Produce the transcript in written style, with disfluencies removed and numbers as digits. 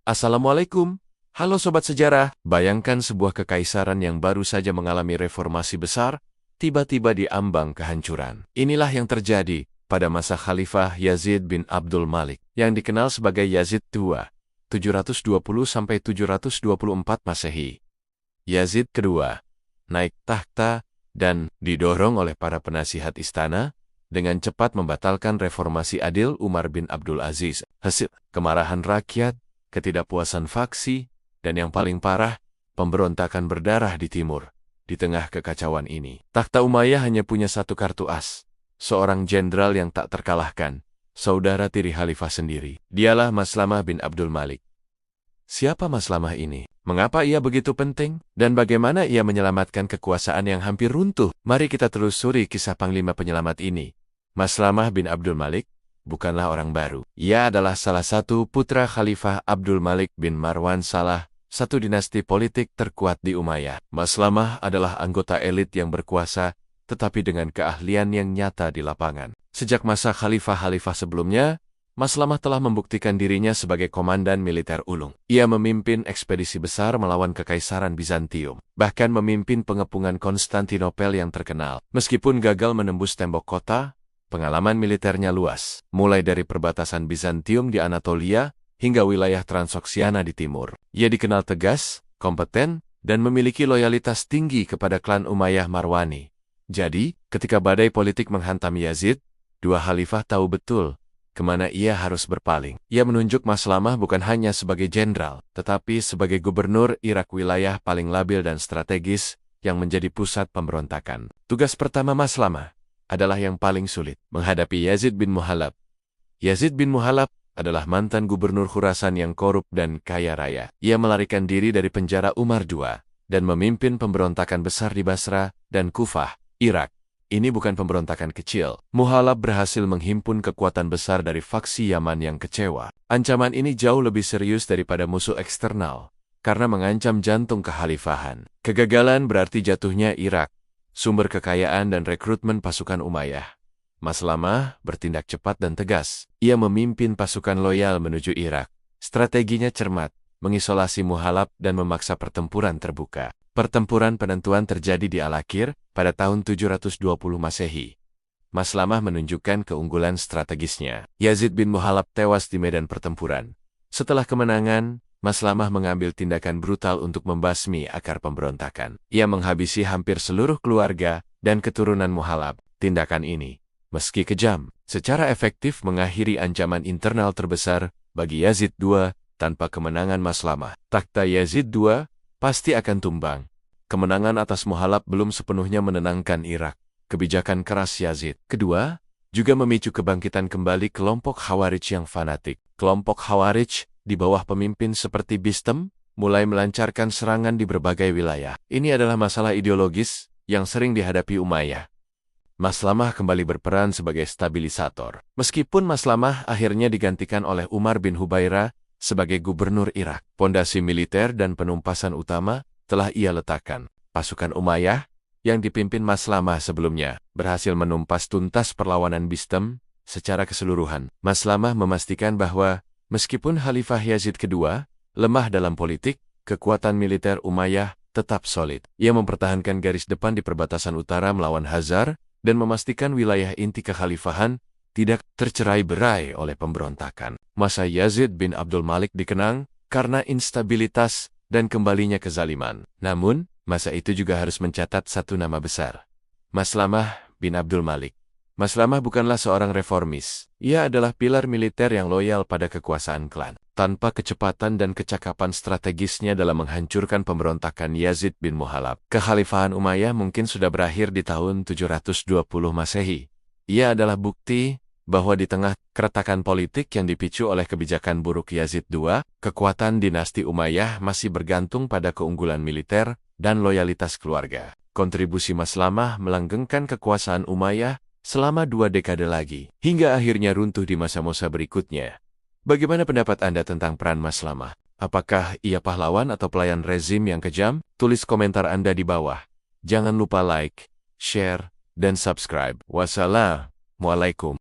Assalamualaikum. Halo Sobat Sejarah, bayangkan sebuah kekaisaran yang baru saja mengalami reformasi besar, tiba-tiba diambang kehancuran. Inilah yang terjadi pada masa Khalifah Yazid bin Abdul Malik, yang dikenal sebagai Yazid II, 720–724 Masehi. Yazid kedua naik tahta dan didorong oleh para penasihat istana, dengan cepat membatalkan reformasi adil Umar bin Abdul Aziz. Hasil kemarahan rakyat, ketidakpuasan faksi, dan yang paling parah, pemberontakan berdarah di timur. Di tengah kekacauan ini, takhta Umayyah hanya punya satu kartu as, seorang jenderal yang tak terkalahkan, saudara tiri Khalifah sendiri. Dialah Maslamah bin Abdul Malik. Siapa Maslamah ini? Mengapa ia begitu penting? Dan bagaimana ia menyelamatkan kekuasaan yang hampir runtuh? Mari kita telusuri kisah Panglima Penyelamat ini. Maslamah bin Abdul Malik bukanlah orang baru. Ia adalah salah satu putra Khalifah Abdul Malik bin Marwan, salah satu dinasti politik terkuat di Umayyah. Maslamah adalah anggota elit yang berkuasa, tetapi dengan keahlian yang nyata di lapangan. Sejak masa khalifah-khalifah sebelumnya, Maslamah telah membuktikan dirinya sebagai komandan militer ulung. Ia memimpin ekspedisi besar melawan Kekaisaran Bizantium, bahkan memimpin pengepungan Konstantinopel yang terkenal. Meskipun gagal menembus tembok kota, pengalaman militernya luas, mulai dari perbatasan Bizantium di Anatolia hingga wilayah Transoksiana di timur. Ia dikenal tegas, kompeten, dan memiliki loyalitas tinggi kepada klan Umayyah Marwani. Jadi, ketika badai politik menghantam Yazid, dua khalifah tahu betul kemana ia harus berpaling. Ia menunjuk Maslamah bukan hanya sebagai jenderal, tetapi sebagai gubernur Irak, wilayah paling labil dan strategis yang menjadi pusat pemberontakan. Tugas pertama Maslamah adalah yang paling sulit, menghadapi Yazid bin Muhallab. Yazid bin Muhallab adalah mantan gubernur Khurasan yang korup dan kaya raya. Ia melarikan diri dari penjara Umar II dan memimpin pemberontakan besar di Basra dan Kufah, Irak. Ini bukan pemberontakan kecil. Muhallab berhasil menghimpun kekuatan besar dari faksi Yaman yang kecewa. Ancaman ini jauh lebih serius daripada musuh eksternal, karena mengancam jantung kekhalifahan. Kegagalan berarti jatuhnya Irak, sumber kekayaan dan rekrutmen pasukan Umayyah. Maslamah bertindak cepat dan tegas. Ia memimpin pasukan loyal menuju Irak. Strateginya cermat, mengisolasi Muhallab dan memaksa pertempuran terbuka. Pertempuran penentuan terjadi di Al-Akhir pada tahun 720 Masehi. Maslamah menunjukkan keunggulan strategisnya. Yazid bin Muhallab tewas di medan pertempuran. Setelah kemenangan, Maslamah mengambil tindakan brutal untuk membasmi akar pemberontakan. Ia menghabisi hampir seluruh keluarga dan keturunan Muhallab. Tindakan ini, meski kejam, secara efektif mengakhiri ancaman internal terbesar bagi Yazid II. Tanpa kemenangan Maslamah, takhta Yazid II pasti akan tumbang. Kemenangan atas Muhallab belum sepenuhnya menenangkan Irak. Kebijakan keras Yazid kedua juga memicu kebangkitan kembali kelompok Khawarij yang fanatik. Kelompok Khawarij di bawah pemimpin seperti Bistam mulai melancarkan serangan di berbagai wilayah. Ini adalah masalah ideologis yang sering dihadapi Umayyah. Maslamah kembali berperan sebagai stabilisator. Meskipun Maslamah akhirnya digantikan oleh Umar bin Hubairah sebagai gubernur Irak, pondasi militer dan penumpasan utama telah ia letakkan. Pasukan Umayyah yang dipimpin Maslamah sebelumnya berhasil menumpas tuntas perlawanan Bistam secara keseluruhan. Maslamah memastikan bahwa meskipun Khalifah Yazid kedua lemah dalam politik, kekuatan militer Umayyah tetap solid. Ia mempertahankan garis depan di perbatasan utara melawan Khazar dan memastikan wilayah inti kekhalifahan tidak tercerai-berai oleh pemberontakan. Masa Yazid bin Abdul Malik dikenang karena instabilitas dan kembalinya kezaliman. Namun, masa itu juga harus mencatat satu nama besar, Maslamah bin Abdul Malik. Maslamah bukanlah seorang reformis. Ia adalah pilar militer yang loyal pada kekuasaan klan. Tanpa kecepatan dan kecakapan strategisnya dalam menghancurkan pemberontakan Yazid bin Muhallab, kekhalifahan Umayyah mungkin sudah berakhir di tahun 720 Masehi. Ia adalah bukti bahwa di tengah keretakan politik yang dipicu oleh kebijakan buruk Yazid II, kekuatan dinasti Umayyah masih bergantung pada keunggulan militer dan loyalitas keluarga. Kontribusi Maslamah melanggengkan kekuasaan Umayyah selama 2 dekade lagi, hingga akhirnya runtuh di masa-masa berikutnya. Bagaimana pendapat Anda tentang peran Maslamah? Apakah ia pahlawan atau pelayan rezim yang kejam? Tulis komentar Anda di bawah. Jangan lupa like, share, dan subscribe. Wassalamualaikum.